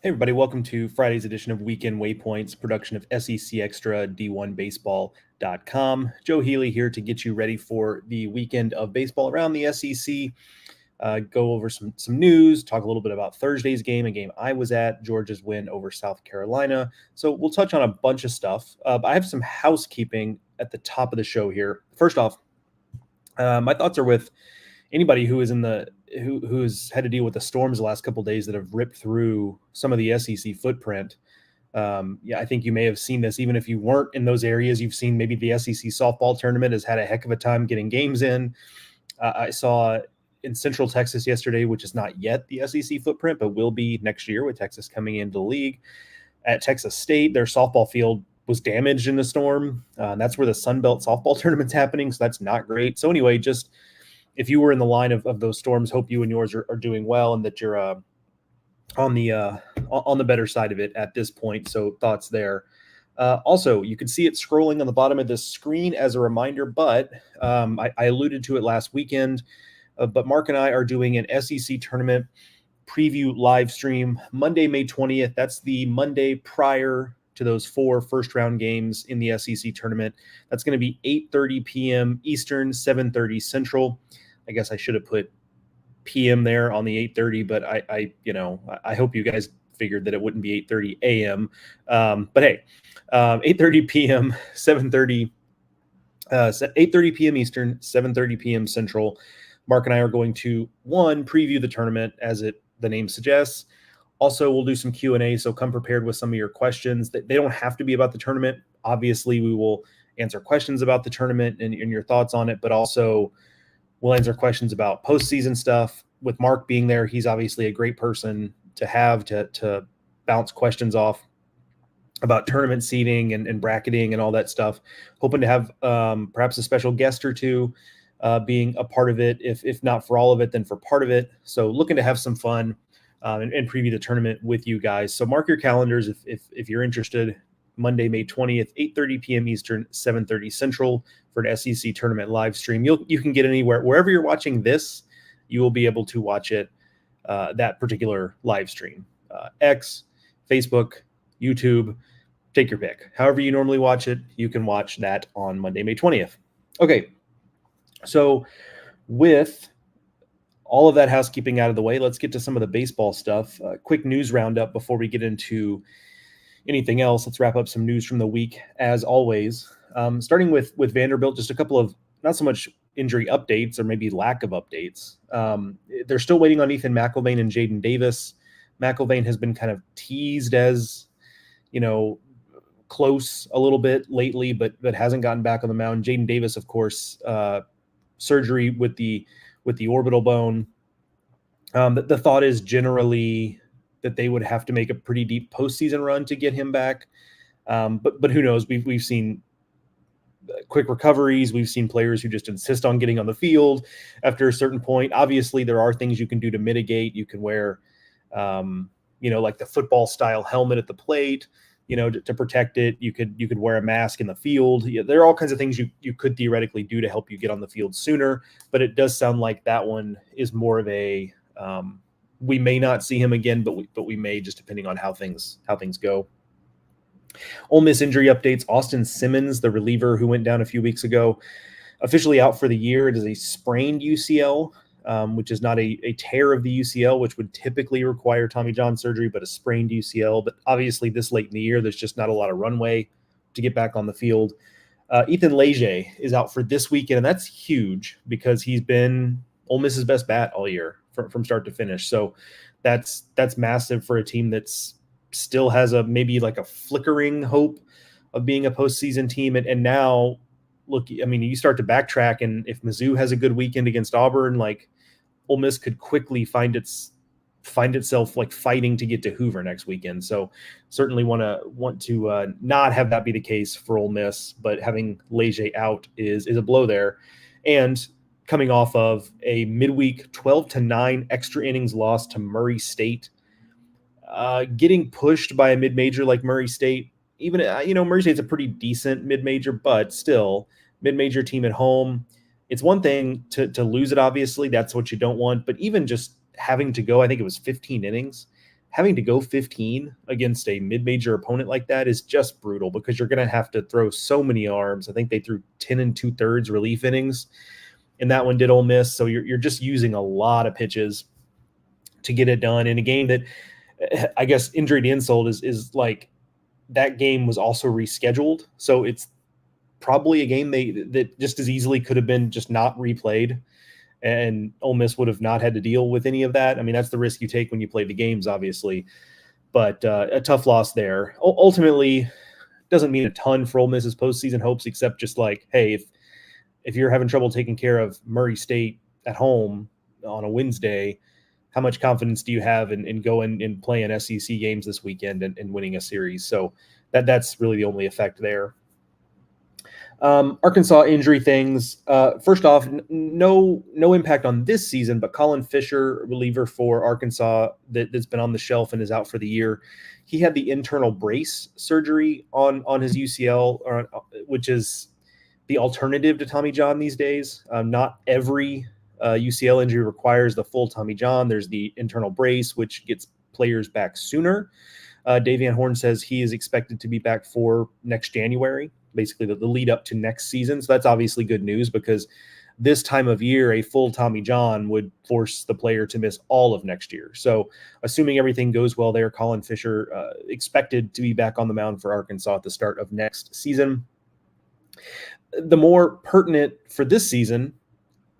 Hey, everybody, welcome to Friday's edition of Weekend Waypoints, production of SEC Extra D1Baseball.com. Joe Healy here to get you ready for the weekend of baseball around the SEC. Go over some news, talk a little bit about Thursday's game, a game I was at, Georgia's win over South Carolina. So we'll touch on a bunch of stuff. But I have some housekeeping at the top of the show here. First off, my thoughts are with anybody who is who's had to deal with the storms the last couple of days that have ripped through some of the SEC footprint. I think you may have seen this, even if you weren't in those areas. You've seen maybe the SEC softball tournament has had a heck of a time getting games in. I saw in Central Texas yesterday, which is not yet the SEC footprint, but will be next year with Texas coming into the league. At Texas State, their softball field was damaged in the storm. That's where the Sun Belt softball tournament's happening, so that's not great. So anyway, just if you were in the line of those storms, hope you and yours are doing well and that you're on the better side of it at this point. So thoughts there. Also, you can see it scrolling on the bottom of this screen as a reminder, but I alluded to it last weekend. But Mark and I are doing an SEC tournament preview live stream Monday, May 20th. That's the Monday prior to those 4 first-round games in the SEC tournament. That's going to be 8:30 p.m. Eastern, 7:30 Central. I guess I should have put PM there on the 8:30, but I hope you guys figured that it wouldn't be 8:30 a.m. But hey, 8:30 p.m., 7:30, 8:30 p.m. Eastern, 7:30 p.m. Central. Mark and I are going to, preview the tournament as the name suggests. Also, we'll do some Q&A, so come prepared with some of your questions. They don't have to be about the tournament. Obviously, we will answer questions about the tournament and your thoughts on it, but also we'll answer questions about postseason stuff. With Mark being there, he's obviously a great person to have to bounce questions off about tournament seeding and bracketing and all that stuff. Hoping to have perhaps a special guest or two being a part of it, if not for all of it, then for part of it. So looking to have some fun and preview the tournament with you guys. So mark your calendars if you're interested. Monday, May 20th, 8:30 p.m. Eastern, 7:30 Central for an SEC tournament live stream. You can get anywhere. Wherever you're watching this, you will be able to watch it, that particular live stream. X, Facebook, YouTube, take your pick. However you normally watch it, you can watch that on Monday, May 20th. Okay, so with all of that housekeeping out of the way, let's get to some of the baseball stuff. Quick news roundup before we get into anything else. Let's wrap up some news from the week, as always. Starting with Vanderbilt, just a couple of not so much injury updates or maybe lack of updates. They're still waiting on Ethan McIlvaine and Jaden Davis. McIlvaine has been kind of teased as, close a little bit lately, but hasn't gotten back on the mound. Jaden Davis, of course, surgery with the orbital bone. The thought is generally that they would have to make a pretty deep postseason run to get him back. But who knows? We've seen quick recoveries. We've seen players who just insist on getting on the field after a certain point. Obviously, there are things you can do to mitigate. You can wear, like the football style helmet at the plate, to protect it. You could wear a mask in the field. Yeah, there are all kinds of things you could theoretically do to help you get on the field sooner. But it does sound like that one is more of a we may not see him again, but we may, just depending on how things go. Ole Miss injury updates. Austin Simmons, the reliever who went down a few weeks ago, officially out for the year. It is a sprained UCL, which is not a tear of the UCL, which would typically require Tommy John surgery, but a sprained UCL. But obviously this late in the year, there's just not a lot of runway to get back on the field. Ethan Leger is out for this weekend, and that's huge because he's been Ole Miss's best bat all year from start to finish. So that's massive for a team that's still has maybe like a flickering hope of being a postseason team. And now, look, I mean, you start to backtrack, and if Mizzou has a good weekend against Auburn, like Ole Miss could quickly find itself like fighting to get to Hoover next weekend. So certainly want to not have that be the case for Ole Miss, but having Leger out is a blow there. And coming off of a midweek 12-9 extra innings loss to Murray State, getting pushed by a mid-major like Murray State. Even Murray State's a pretty decent mid-major, but still mid-major team at home. It's one thing to lose it, obviously. That's what you don't want. But even just having to go, I think it was 15 innings, having to go 15 against a mid-major opponent like that is just brutal because you're going to have to throw so many arms. I think they threw 10 2/3 relief innings, and that one did Ole Miss. So you're just using a lot of pitches to get it done in a game that, I guess, injury to insult is like that game was also rescheduled. So it's probably a game that just as easily could have been just not replayed, and Ole Miss would have not had to deal with any of that. I mean, that's the risk you take when you play the games, obviously. But a tough loss there. Ultimately, doesn't mean a ton for Ole Miss's postseason hopes, except just like, hey, if you're having trouble taking care of Murray State at home on a Wednesday, how much confidence do you have in going and playing SEC games this weekend and winning a series? So that's really the only effect there. Arkansas injury things. First off, no impact on this season, but Colin Fisher, reliever for Arkansas, that's been on the shelf and is out for the year. He had the internal brace surgery on his UCL, which is the alternative to Tommy John these days. Not every UCL injury requires the full Tommy John. There's the internal brace, which gets players back sooner. Dave Van Horn says he is expected to be back for next January, basically the lead up to next season. So that's obviously good news because this time of year, a full Tommy John would force the player to miss all of next year. So assuming everything goes well there, Colin Fisher expected to be back on the mound for Arkansas at the start of next season. The more pertinent for this season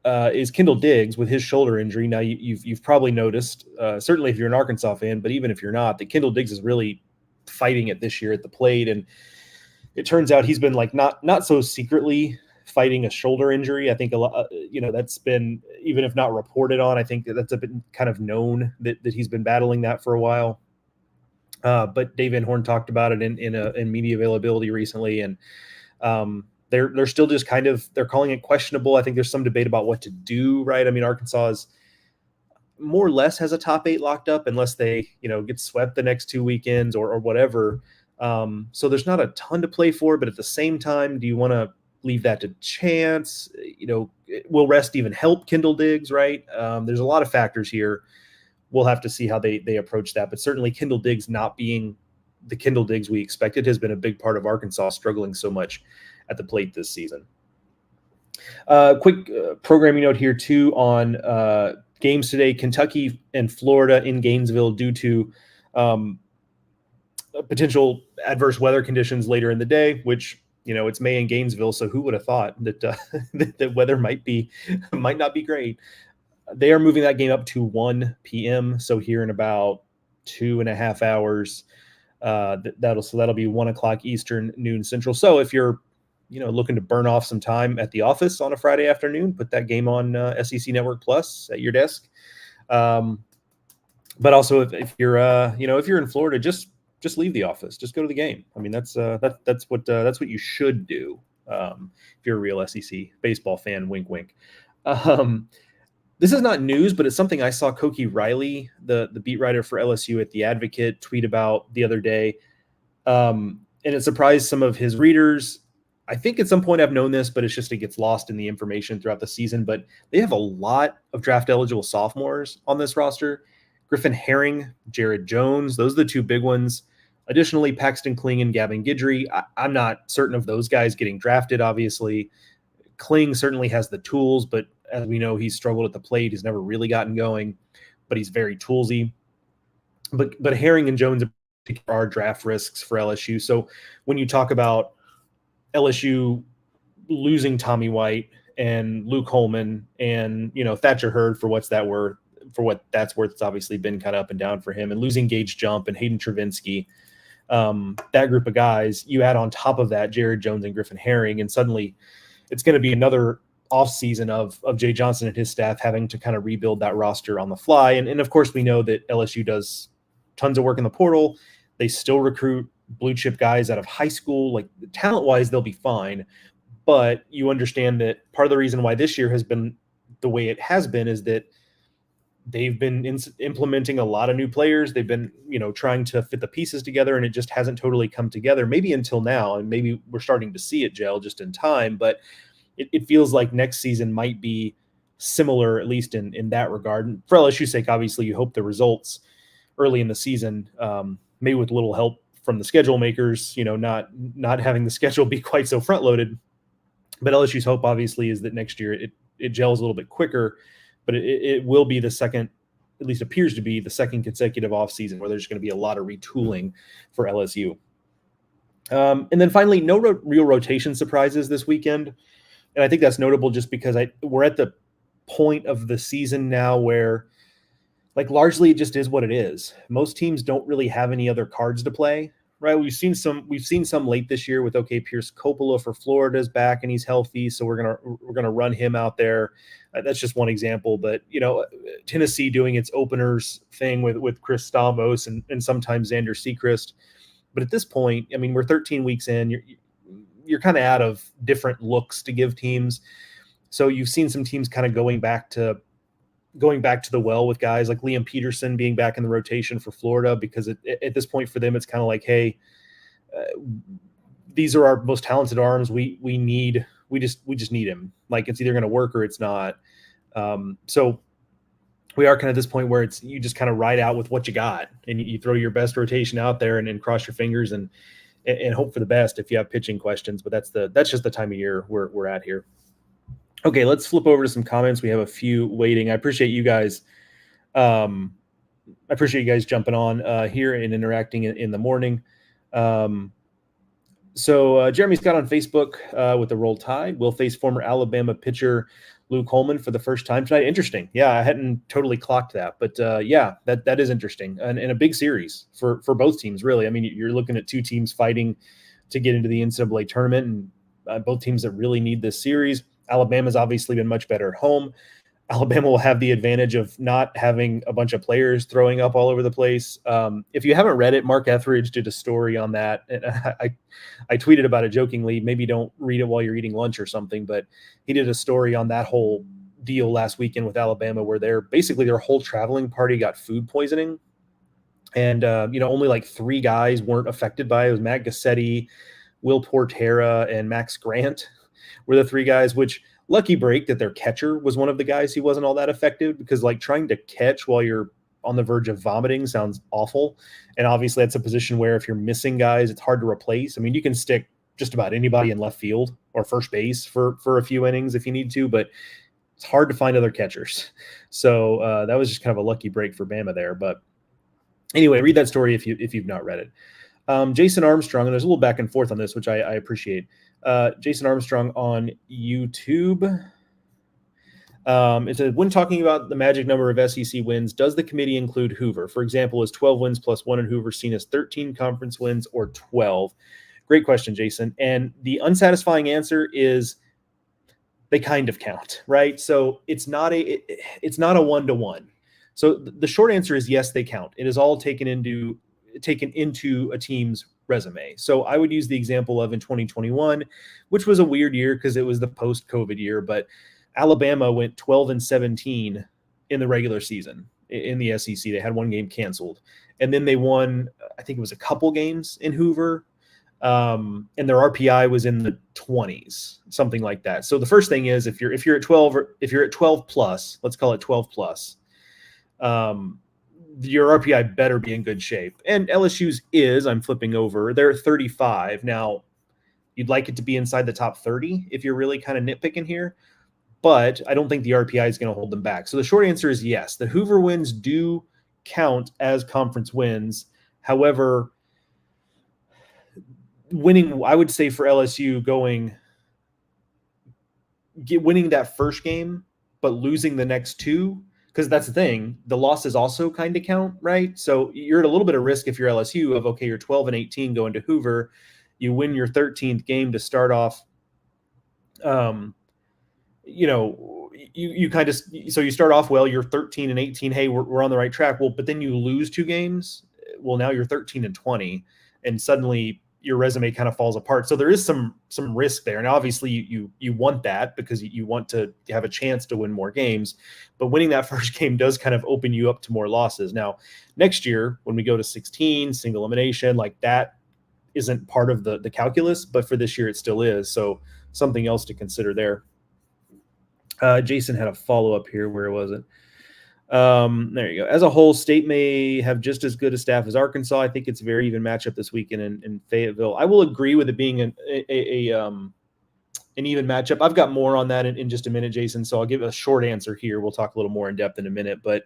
is Kendall Diggs with his shoulder injury. Now you've probably noticed, certainly if you're an Arkansas fan, but even if you're not, that Kendall Diggs is really fighting it this year at the plate. And it turns out he's been like not so secretly fighting a shoulder injury. I think a lot, that's been, even if not reported on, I think that's a bit kind of known that he's been battling that for a while. But Dave Van Horn talked about it in media availability recently, and they're still just kind of, they're calling it questionable. I think there's some debate about what to do, right? I mean, Arkansas is more or less has a top 8 locked up unless they, get swept the next 2 weekends or whatever. So there's not a ton to play for, but at the same time, do you want to leave that to chance? Will rest even help Kendall Diggs, right? There's a lot of factors here. We'll have to see how they approach that, but certainly Kendall Diggs not being the Kendall Diggs we expected has been a big part of Arkansas struggling so much at the plate this season. Quick programming note here too on games today: Kentucky and Florida in Gainesville due to potential adverse weather conditions later in the day, which, it's May in Gainesville. So who would have thought that that weather might not be great. They are moving that game up to 1 p.m. So here in about 2.5 hours, that'll be 1 o'clock Eastern, noon Central. So if you're, looking to burn off some time at the office on a Friday afternoon, put that game on SEC Network Plus at your desk. But also if you're, if you're in Florida, just leave the office, just go to the game. I mean, that's what you should do. If you're a real SEC baseball fan, wink, wink. This is not news, but it's something I saw Koki Riley, the beat writer for LSU at The Advocate, tweet about the other day. And it surprised some of his readers. I think at some point I've known this, but it gets lost in the information throughout the season. But they have a lot of draft eligible sophomores on this roster. Griffin Herring, Jared Jones, those are the two big ones. Additionally, Paxton Kling and Gavin Guidry. I'm not certain of those guys getting drafted, obviously. Kling certainly has the tools, but as we know, he's struggled at the plate. He's never really gotten going, but he's very toolsy. But Herring and Jones are draft risks for LSU. So when you talk about LSU losing Tommy White and Luke Holman and, Thatcher Hurd for what that's worth, it's obviously been kind of up and down for him, and losing Gage Jump and Hayden Travinsky, that group of guys, you add on top of that Jared Jones and Griffin Herring, and suddenly it's going to be another offseason of Jay Johnson and his staff having to kind of rebuild that roster on the fly. And of course, we know that LSU does tons of work in the portal. They still recruit blue chip guys out of high school. Like, talent-wise, they'll be fine. But you understand that part of the reason why this year has been the way it has been is that they've been implementing a lot of new players. They've been, trying to fit the pieces together, and it just hasn't totally come together, maybe until now. And maybe we're starting to see it gel just in time. But it feels like next season might be similar, at least in that regard. And for LSU's sake, obviously, you hope the results early in the season, maybe with a little help from the schedule makers, not having the schedule be quite so front loaded. But LSU's hope obviously is that next year it gels a little bit quicker, but it will be the second, at least appears to be the second consecutive offseason where there's going to be a lot of retooling for LSU. And then finally, no real rotation surprises this weekend. And I think that's notable just because we're at the point of the season now where, like, largely it just is what it is. Most teams don't really have any other cards to play, right? We've seen some late this year with, okay, Pierce Coppola for Florida's back and he's healthy, so we're gonna run him out there. That's just one example, but Tennessee doing its openers thing with Chris Stamos and sometimes Xander Sechrist. But at this point, I mean, we're 13 weeks in. You're kind of out of different looks to give teams. So you've seen some teams kind of going back to the well with guys like Liam Peterson being back in the rotation for Florida, because at this point for them, it's kind of like, hey, these are our most talented arms. We just need him. Like, it's either going to work or it's not. So we are kind of at this point where you just kind of ride out with what you got, and you throw your best rotation out there and cross your fingers and hope for the best if you have pitching questions. But that's just the time of year we're at here. Okay, let's flip over to some comments. We have a few waiting. I appreciate you guys. Jumping on here and interacting in the morning. So Jeremy Scott on Facebook with the Roll Tide will face former Alabama pitcher Lou Coleman for the first time tonight. Interesting. Yeah, I hadn't totally clocked that, but that is interesting, and a big series for both teams, really. I mean, you're looking at two teams fighting to get into the NCAA tournament, and both teams that really need this series. Alabama's obviously been much better at home. Alabama will have the advantage of not having a bunch of players throwing up all over the place. If you haven't read it, Mark Etheridge did a story on that. And I tweeted about it jokingly. Maybe don't read it while you're eating lunch or something, but he did a story on that whole deal last weekend with Alabama, where their whole traveling party got food poisoning. And, only like 3 guys weren't affected by it. It was Matt Gassetti, Will Portera, and Max Grant were the 3 guys, which lucky break that their catcher was one of the guys who wasn't all that effective, because like trying to catch while you're on the verge of vomiting sounds awful. And obviously that's a position where if you're missing guys, it's hard to replace. I mean, you can stick just about anybody in left field or first base for a few innings if you need to, but it's hard to find other catchers. So that was just kind of a lucky break for Bama there. But anyway, read that story if you've not read it. Jason Armstrong, and there's a little back and forth on this, which I appreciate. Jason Armstrong on YouTube. It says, when talking about the magic number of SEC wins, does the committee include Hoover? For example, is 12 wins plus 1 in Hoover seen as 13 conference wins or 12? Great question, Jason. And the unsatisfying answer is they kind of count, right? So it's not a 1-to-1. So the short answer is yes, they count. It is all taken into a team's resume. So I would use the example of in 2021, which was a weird year because it was the post-COVID year, but Alabama went 12-17 in the regular season in the SEC. They had 1 game canceled, and then they won, I think it was a couple games in Hoover, and their RPI was in the 20s, something like that. So the first thing is if you're at 12, or if you're at 12 plus, let's call it 12 plus, your RPI better be in good shape. And LSU's is, I'm flipping over, they're 35. Now, you'd like it to be inside the top 30 if you're really kind of nitpicking here, but I don't think the RPI is going to hold them back. So the short answer is yes, the Hoover wins do count as conference wins. However, winning, I would say for LSU, winning that first game, but losing the next 2, because that's the thing, the losses also kind of count, right? So you're at a little bit of risk if you're LSU of, okay, you're 12-18 going to Hoover, you win your 13th game to start off. You kind of, so you start off well, you're 13-18. Hey, we're on the right track. Well, but then you lose 2 games. Well, now you're 13-20, and suddenly your resume kind of falls apart. So there is some risk there. And obviously you want that because you want to have a chance to win more games, but winning that first game does kind of open you up to more losses. Now, next year, when we go to 16, single elimination, like that isn't part of the calculus, but for this year it still is. So something else to consider there. Jason had a follow-up here. Where was it? There you go. As a whole, State may have just as good a staff as Arkansas. I think it's a very even matchup this weekend in Fayetteville. I will agree with it being an even matchup. I've got more on that in just a minute, Jason. So I'll give a short answer here. We'll talk a little more in depth in a minute. But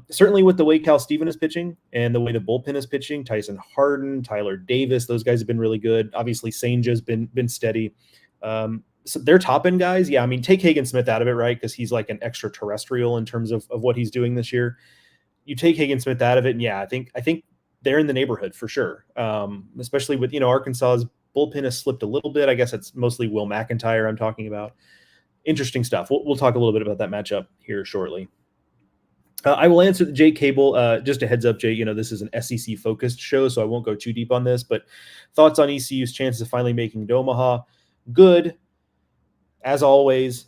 certainly with the way Cal Steven is pitching and the way the bullpen is pitching, Tyson Harden, Tyler Davis, those guys have been really good. Obviously, Sanja's been steady. So they're top end guys. Yeah, I mean, take Hagen Smith out of it, right? Because he's like an extraterrestrial in terms of what he's doing this year. You take Hagen Smith out of it, and yeah, I think they're in the neighborhood for sure. Especially with Arkansas's bullpen has slipped a little bit. I guess it's mostly Will McIntyre I'm talking about. Interesting stuff. We'll talk a little bit about that matchup here shortly. I will answer Jay Cable. Just a heads up, Jay, this is an SEC focused show, so I won't go too deep on this, but thoughts on ECU's chances of finally making it to Omaha? Good. As always,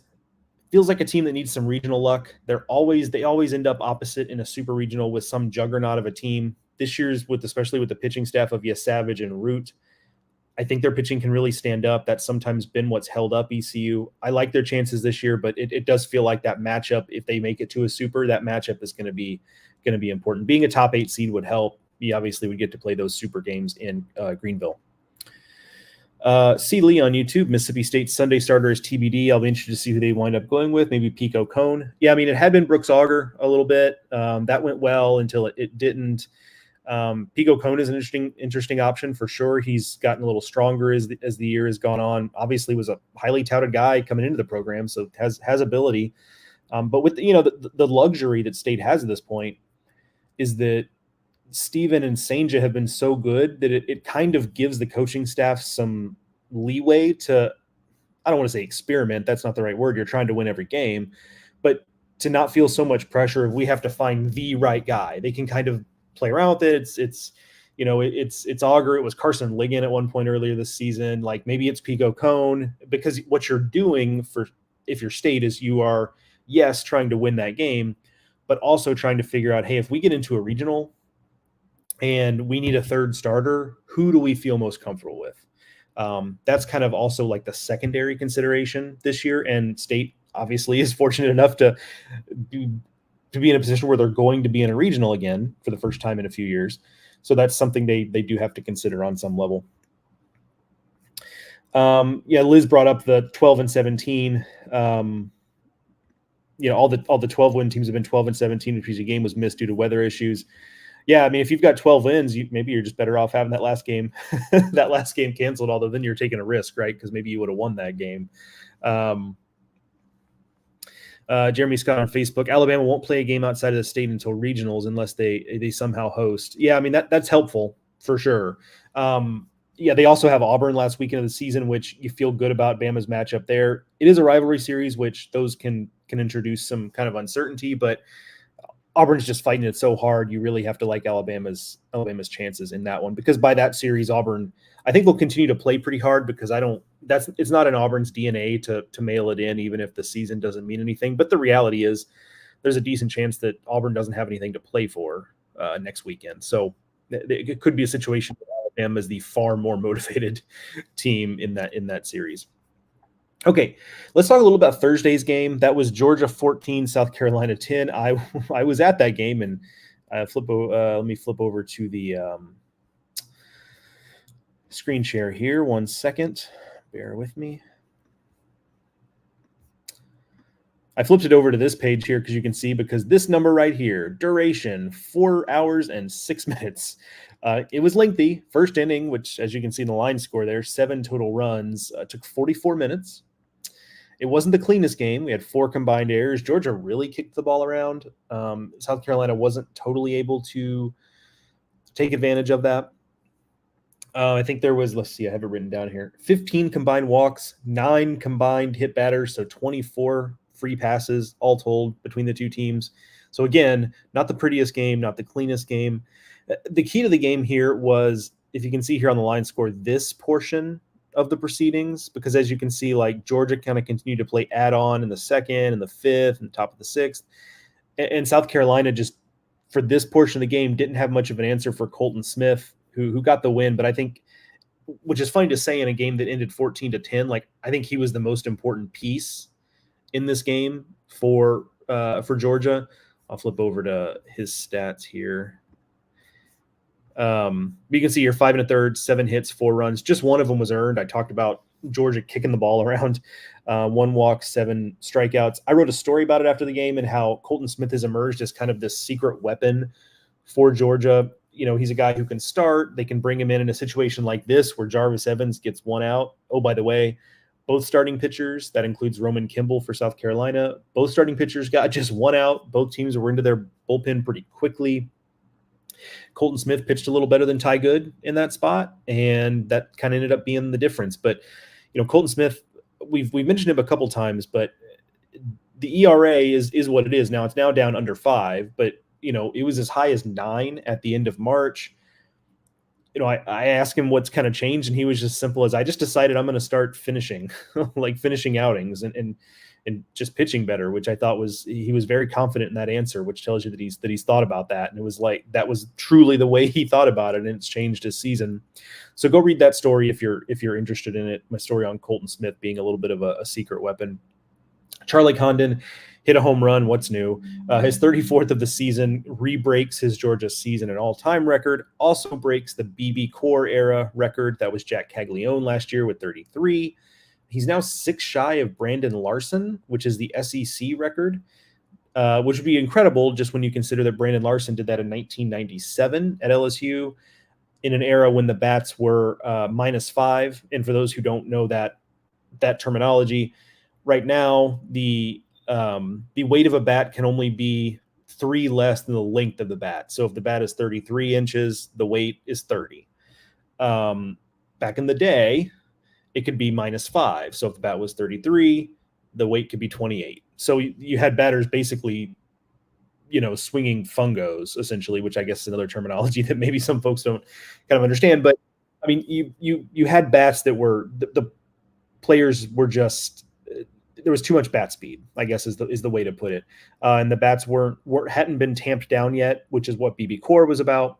feels like a team that needs some regional luck. They always end up opposite in a super regional with some juggernaut of a team. This year's especially with the pitching staff of Savage and Root, I think their pitching can really stand up. That's sometimes been what's held up ECU. I like their chances this year, but it does feel like that matchup, if they make it to a super, that matchup is going to be important. Being a top 8 seed would help. We obviously would get to play those super games in Greenville. C. Lee on YouTube, Mississippi State Sunday starter is TBD. I'll be interested to see who they wind up going with. Maybe Pico Cone. Yeah, I mean, it had been Brooks Auger a little bit. That went well until it didn't. Pico Cone is an interesting option for sure. He's gotten a little stronger as the year has gone on. Obviously was a highly touted guy coming into the program, so has ability. But with the luxury that State has at this point is that Steven and Sanja have been so good that it kind of gives the coaching staff some leeway to, I don't want to say experiment. That's not the right word. You're trying to win every game, but to not feel so much pressure if we have to find the right guy. They can kind of play around with it. It's Auger. It was Carson Ligon at one point earlier this season. Like maybe it's Pico Cone, because what you're doing if your State is you are, yes, trying to win that game, but also trying to figure out, hey, if we get into a regional and we need a third starter, who do we feel most comfortable with? That's kind of also like the secondary consideration this year. And State obviously is fortunate enough to be in a position where they're going to be in a regional again for the first time in a few years. So that's something they do have to consider on some level. Liz brought up the 12 and 17. All the 12 win teams have been 12 and 17 because a game was missed due to weather issues. Yeah, I mean, if you've got 12 wins, maybe you're just better off having that last game canceled, although then you're taking a risk, right? Because maybe you would have won that game. Jeremy Scott on Facebook, Alabama won't play a game outside of the state until regionals unless they somehow host. Yeah, I mean, that's helpful for sure. They also have Auburn last weekend of the season, which you feel good about Bama's matchup there. It is a rivalry series, which those can introduce some kind of uncertainty, but Auburn's just fighting it so hard. You really have to like Alabama's chances in that one, because by that series, Auburn, I think, will continue to play pretty hard, because it's not in Auburn's DNA to mail it in, even if the season doesn't mean anything. But the reality is there's a decent chance that Auburn doesn't have anything to play for next weekend. So it could be a situation where Alabama is the far more motivated team in that series. Okay, let's talk a little about Thursday's game. That was Georgia 14, South Carolina 10. I was at that game, and let me flip over to the screen share here. 1 second. Bear with me. I flipped it over to this page here because you can see, because this number right here, duration, 4 hours and 6 minutes. It was lengthy. First inning, which, as you can see in the line score there, 7 total runs, took 44 minutes. It wasn't the cleanest game. We had 4 combined errors. Georgia really kicked the ball around. South Carolina wasn't totally able to take advantage of that. I think there was, let's see, I have it written down here, 15 combined walks, 9 combined hit batters, so 24 free passes all told between the two teams. So again, not the prettiest game, not the cleanest game. The key to the game here was, if you can see here on the line score, this portion of the proceedings, because as you can see, like, Georgia kind of continued to play add-on in the second and the fifth and the top of the sixth, and South Carolina just, for this portion of the game, didn't have much of an answer for Colton Smith, who got the win. But I think, which is funny to say in a game that ended 14-10, like, I think he was the most important piece in this game for for Georgia. I'll flip over to his stats here. You can see here 5 1/3, 7 hits, 4 runs. Just one of them was earned. I talked about Georgia kicking the ball around. 1 walk, 7 strikeouts. I wrote a story about it after the game and how Colton Smith has emerged as kind of this secret weapon for Georgia. He's a guy who can start. They can bring him in a situation like this where Jarvis Evans gets 1 out. Oh, by the way, both starting pitchers, that includes Roman Kimball for South Carolina, both starting pitchers got just 1 out. Both teams were into their bullpen pretty quickly. Colton Smith pitched a little better than Ty Good in that spot, and that kind of ended up being the difference. But, Colton Smith, we've mentioned him a couple times, but the ERA is what it is now. It's now down under 5, but, it was as high as 9 at the end of March. I asked him what's kind of changed, and he was just simple as, I just decided I'm going to start finishing, like finishing outings and just pitching better, which I thought he was very confident in that answer, which tells you that he's thought about that. And it was like, that was truly the way he thought about it, and it's changed his season. So go read that story if you're interested in it. My story on Colton Smith being a little bit of a secret weapon. Charlie Condon hit a home run. What's new? His 34th of the season, re-breaks his Georgia season and all-time record. Also breaks the BB Core era record. That was Jack Caglione last year with 33. He's now 6 shy of Brandon Larson, which is the SEC record, which would be incredible just when you consider that Brandon Larson did that in 1997 at LSU in an era when the bats were -5. And for those who don't know that terminology, right now the weight of a bat can only be 3 less than the length of the bat. So if the bat is 33 inches, the weight is 30. Back in the day, it could be -5. So if the bat was 33, the weight could be 28. So you had batters basically, swinging fungos essentially, which I guess is another terminology that maybe some folks don't kind of understand. But I mean, you had bats that were the players were just, there was too much bat speed, I guess is the way to put it. And the bats hadn't been tamped down yet, which is what BB Core was about.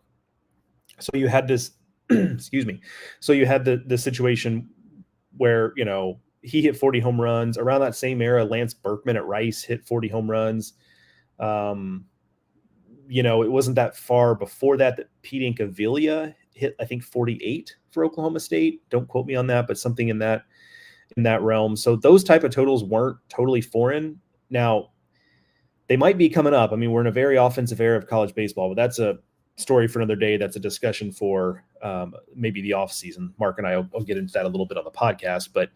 So you had this, excuse me. So you had the situation where, he hit 40 home runs. Around that same era, Lance Berkman at Rice hit 40 home runs. It wasn't that far before that Pete Incaviglia hit, I think, 48 for Oklahoma State. Don't quote me on that, but something in that realm. So those type of totals weren't totally foreign. Now, they might be coming up. I mean, we're in a very offensive era of college baseball, but that's a story for another day. That's a discussion for maybe the off season. Mark and I will get into that a little bit on the podcast. But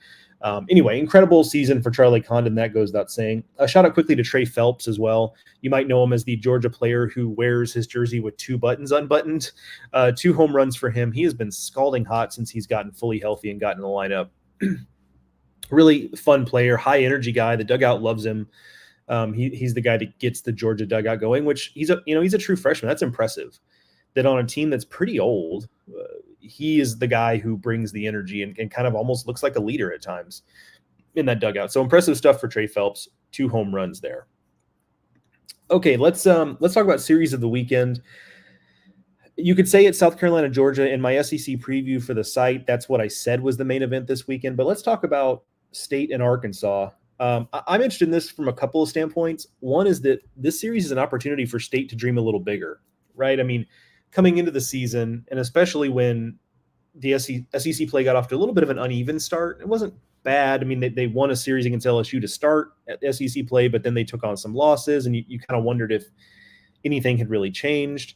anyway, incredible season for Charlie Condon. That goes without saying. A shout out quickly to Trey Phelps as well. You might know him as the Georgia player who wears his jersey with 2 buttons unbuttoned. 2 home runs for him. He has been scalding hot since he's gotten fully healthy and gotten in the lineup. Really fun player, high energy guy. The dugout loves him. He's the guy that gets the Georgia dugout going, which he's a true freshman. That's impressive. That on a team that's pretty old, he is the guy who brings the energy and kind of almost looks like a leader at times in that dugout. So impressive stuff for Trey Phelps. 2 home runs there. Okay, let's talk about series of the weekend. You could say it's South Carolina, Georgia. In my SEC preview for the site, that's what I said was the main event this weekend. But let's talk about State and Arkansas. I'm interested in this from a couple of standpoints. One is that this series is an opportunity for State to dream a little bigger, right? I mean, coming into the season, and especially when the SEC play got off to a little bit of an uneven start, it wasn't bad. I mean, they won a series against LSU to start at SEC play, but then they took on some losses, and you kind of wondered if anything had really changed.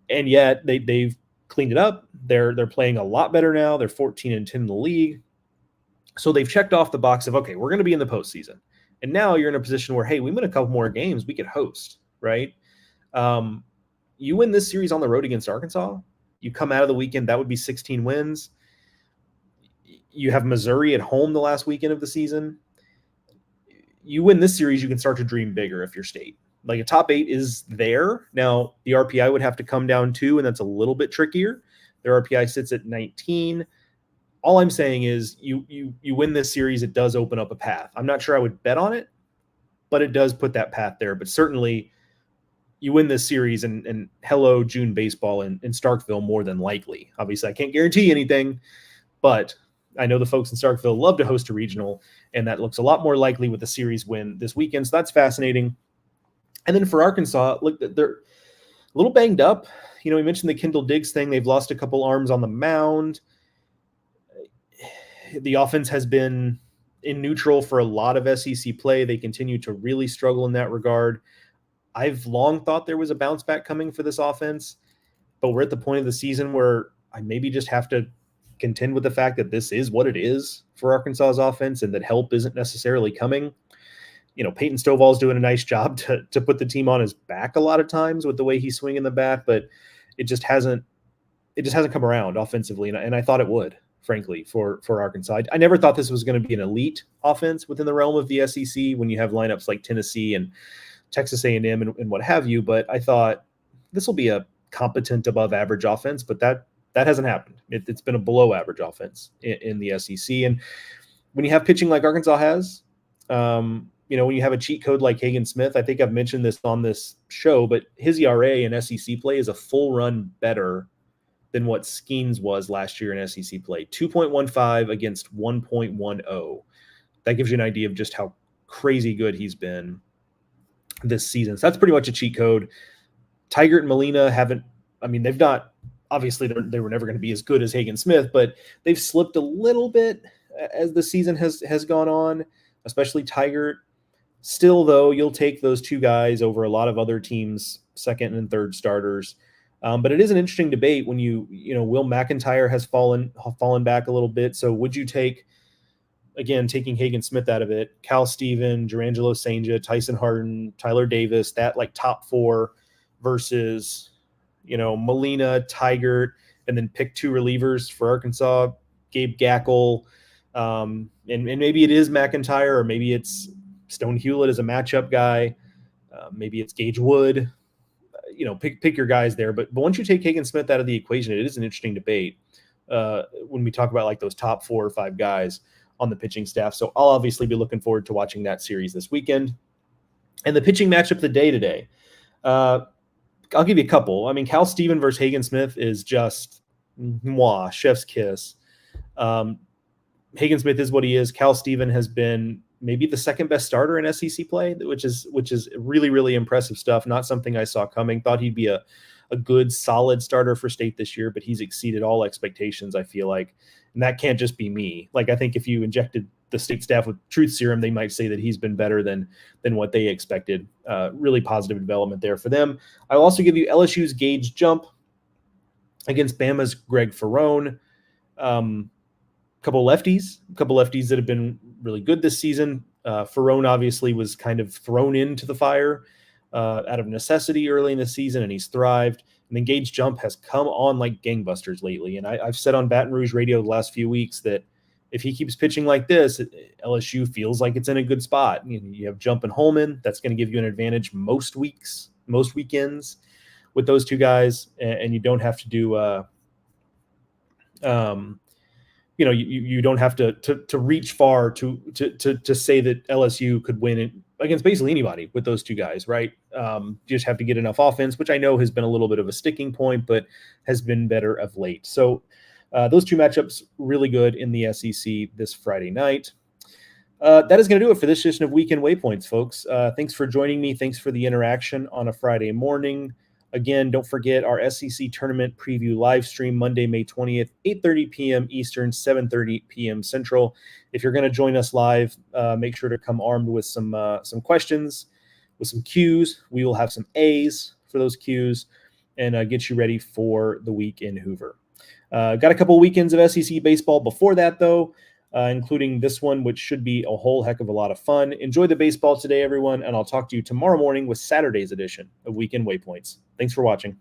And yet they've cleaned it up. They're playing a lot better now. They're 14-10 in the league. So they've checked off the box of, okay, we're going to be in the postseason. And now you're in a position where, hey, we win a couple more games, we could host, right? You win this series on the road against Arkansas, you come out of the weekend, that would be 16 wins. You have Missouri at home the last weekend of the season. You win this series, you can start to dream bigger if you're State. Like a top 8 is there. Now, the RPI would have to come down too, and that's a little bit trickier. Their RPI sits at 19. All I'm saying is you win this series, it does open up a path. I'm not sure I would bet on it, but it does put that path there. But certainly you win this series and hello, June baseball in Starkville more than likely. Obviously, I can't guarantee anything, but I know the folks in Starkville love to host a regional, and that looks a lot more likely with a series win this weekend. So that's fascinating. And then for Arkansas, look, they're a little banged up. We mentioned the Kendall Diggs thing. They've lost a couple arms on the mound. The offense has been in neutral for a lot of SEC play. They continue to really struggle in that regard. I've long thought there was a bounce back coming for this offense, but we're at the point of the season where I maybe just have to contend with the fact that this is what it is for Arkansas's offense and that help isn't necessarily coming. Peyton Stovall's doing a nice job to put the team on his back a lot of times with the way he's swinging the bat, but it just hasn't come around offensively, and I thought it would, frankly, for Arkansas. I never thought this was going to be an elite offense within the realm of the SEC when you have lineups like Tennessee and Texas A&M and what have you, but I thought this will be a competent above average offense, but that hasn't happened. It's been a below average offense in the SEC. And when you have pitching like Arkansas has, when you have a cheat code like Hagen Smith, I think I've mentioned this on this show, but his ERA in SEC play is a full run better than what Skeens was last year in SEC play. 2.15 against 1.10. That gives you an idea of just how crazy good he's been this season. So that's pretty much a cheat code. Tigert and Molina they've not, obviously they were never going to be as good as Hagen Smith, but they've slipped a little bit as the season has gone on, especially Tigert. Still, though, you'll take those two guys over a lot of other teams' second and third starters. But it is an interesting debate when Will McIntyre has fallen back a little bit. So would you take, again, taking Hagen Smith out of it, Cal Steven, Durangelo Sanger, Tyson Harden, Tyler Davis, that like top four versus, Molina, Tigert, and then pick two relievers for Arkansas, Gabe Gackle, and maybe it is McIntyre, or maybe it's Stone Hewlett as a matchup guy. Maybe it's Gage Wood. Pick your guys there. But once you take Hagen Smith out of the equation, it is an interesting debate when we talk about like those top 4 or 5 guys on the pitching staff. So I'll obviously be looking forward to watching that series this weekend. And the pitching matchup of the day today, I'll give you a couple. Cal Steven versus Hagen Smith is just chef's kiss. Hagen Smith is what he is. Cal Steven has been maybe the second best starter in SEC play, which is really, really impressive stuff. Not something I saw coming. Thought he'd be a good, solid starter for State this year, but he's exceeded all expectations, I feel like. And that can't just be me. Like, I think if you injected the State staff with truth serum, they might say that he's been better than what they expected. Really positive development there for them. I'll also give you LSU's Gage Jump against Bama's Greg Ferrone. Couple lefties that have been really good this season. Ferrone obviously was kind of thrown into the fire out of necessity early in the season, and he's thrived. And then Gage Jump has come on like gangbusters lately. And I've said on Baton Rouge radio the last few weeks that if he keeps pitching like this, LSU feels like it's in a good spot. You have Jump and Holman. That's going to give you an advantage most weekends with those two guys, and you don't have to do you don't have to reach far to say that LSU could win against basically anybody with those two guys, right? You just have to get enough offense, which I know has been a little bit of a sticking point, but has been better of late. So those two matchups really good in the SEC this Friday night. That is going to do it for this edition of Weekend Waypoints, folks. Thanks for joining me. Thanks for the interaction on a Friday morning. Again, don't forget our SEC tournament preview live stream Monday, May 20th, 8:30 p.m. Eastern, 7:30 p.m. Central. If you're going to join us live, make sure to come armed with some questions, with some cues. We will have some A's for those cues and get you ready for the week in Hoover. Got a couple weekends of SEC baseball before that, though, including this one, which should be a whole heck of a lot of fun. Enjoy the baseball today, everyone, and I'll talk to you tomorrow morning with Saturday's edition of Weekend Waypoints. Thanks for watching.